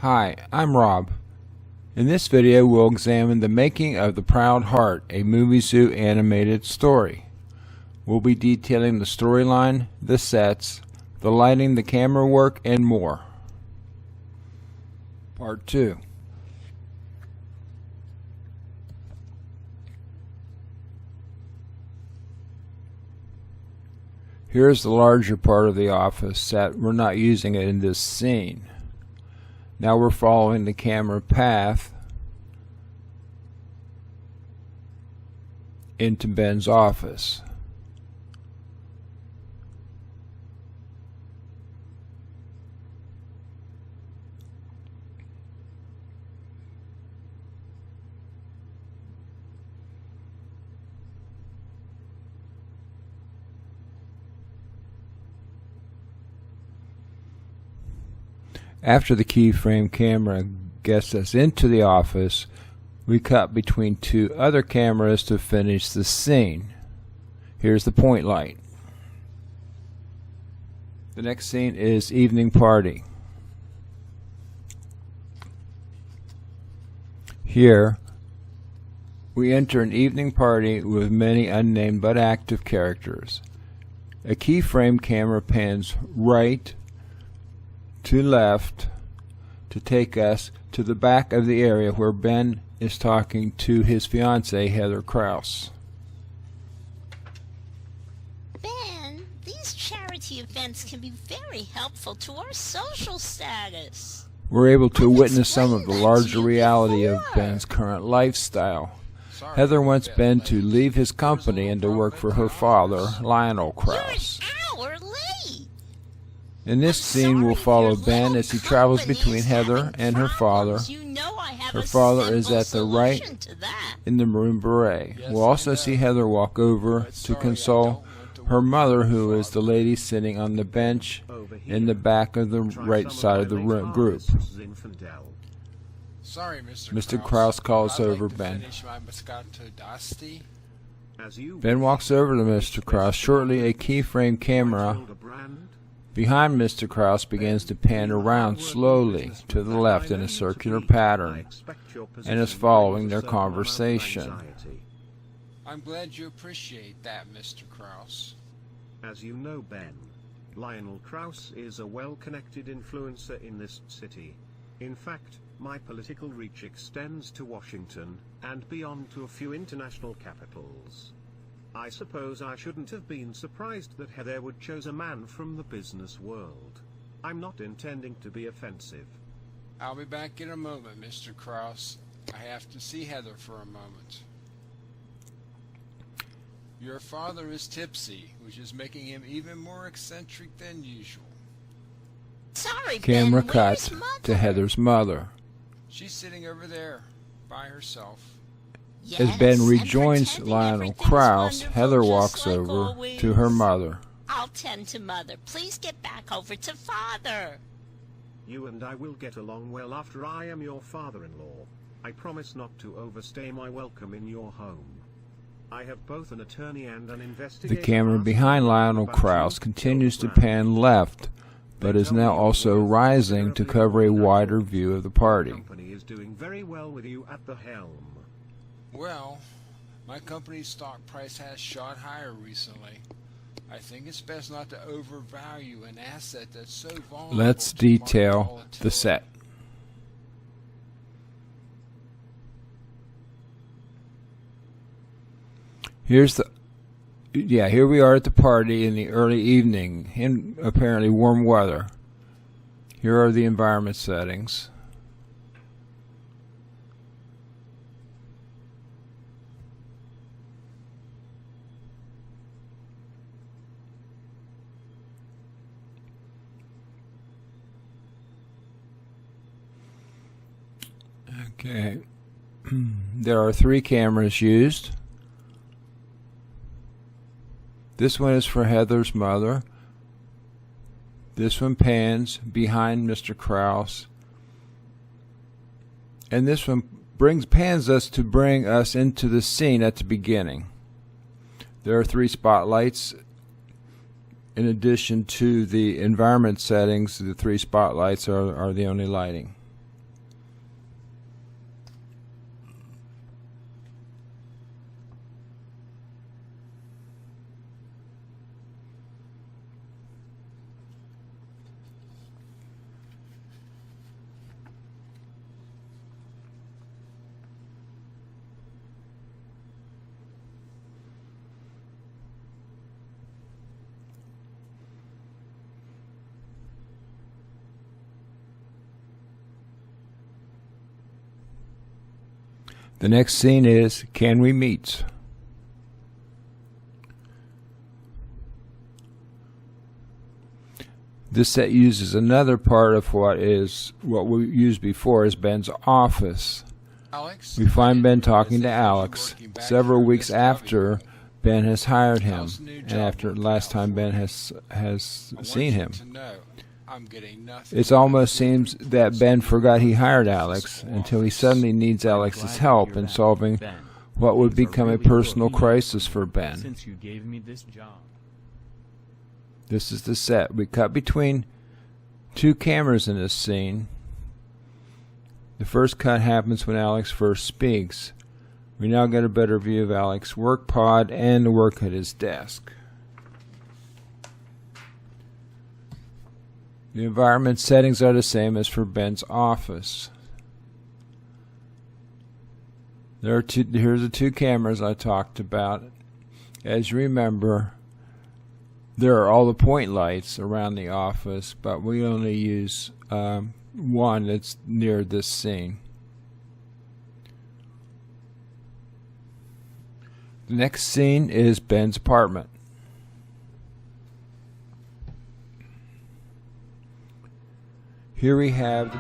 Hi, I'm Rob. In this video we'll examine the making of The Proud Heart, a Muvizu animated story. We'll be detailing the storyline, the sets, the lighting, the camera work, and more. Part 2. Here's the larger part of the office that we're not using it in this scene. Now we're following the camera path into Ben's office. After the keyframe camera gets us into the office, we cut between two other cameras to finish the scene. Here's the point light. The next scene is evening party. Here, we enter an evening party with many unnamed but active characters. A keyframe camera pans right to left to take us to the back of the area where Ben is talking to his fiancée, Heather Kraus. Ben, these charity events can be very helpful to our social status. We're able to witness some of the larger reality of Ben's current lifestyle. Heather wants Ben to leave his company and to work for her father, Lionel Kraus. You're an hour late. In this scene, we'll follow Ben as he travels between Heather and her father. Her father is at the right in the maroon beret. We'll also see Heather walk over to console her mother, who is the lady sitting on the bench in the back of the right side of the group. Mr. Kraus calls over Ben. Ben walks over to Mr. Kraus. Shortly, a keyframe camera behind Mr. Kraus begins to pan around slowly to the left in a circular pattern and is following their conversation. I'm glad you appreciate that, Mr. Kraus. As you know, Ben, Lionel Kraus is a well-connected influencer in this city. In fact, my political reach extends to Washington, and beyond to a few international capitals. I suppose I shouldn't have been surprised that Heather would choose a man from the business world. I'm not intending to be offensive. I'll be back in a moment, Mr. Kraus. I have to see Heather for a moment. Your father is tipsy, which is making him even more eccentric than usual. Sorry, Camera Ben, cut to Heather's mother. She's sitting over there, by herself. Yes, As Ben and rejoins pretending Lionel everything's Kraus, wonderful, Heather just walks like over always. to her mother. I'll tend to Mother. Please get back over to Father. You and I will get along well after I am your father-in-law. I promise not to overstay my welcome in your home. I have both an attorney and an investigator. The camera behind Lionel Kraus continues to pan left, but is now also rising to cover a wider view of the party. My company is doing very well with you at the helm. Well, my company's stock price has shot higher recently. I think it's best not to overvalue an asset that's so vulnerable. Let's to detail market volatility. the set. Here we are at the party in the early evening in apparently warm weather. Here are the environment settings. Okay. There are 3 cameras used. This one is for Heather's mother. This one pans behind Mr. Kraus. And this one pans us to bring us into the scene at the beginning. There are 3 spotlights. In addition to the environment settings, the 3 spotlights are the only lighting. The next scene is Can We Meet? This set uses another part of what we used before as Ben's office. Alex, We find Ben talking to Alex several weeks after Ben has hired him, and after the last time Ben has seen him. It almost seems that Ben forgot he hired Alex until he suddenly needs Alex's help in solving what would become a personal crisis for Ben. Since you gave me this job. This is the set. We cut between two cameras in this scene. The first cut happens when Alex first speaks. We now get a better view of Alex's work pod and the work at his desk. The environment settings are the same as for Ben's office. Here are the two cameras I talked about. As you remember, there are all the point lights around the office, but we only use one that's near this scene. The next scene is Ben's apartment. Here we have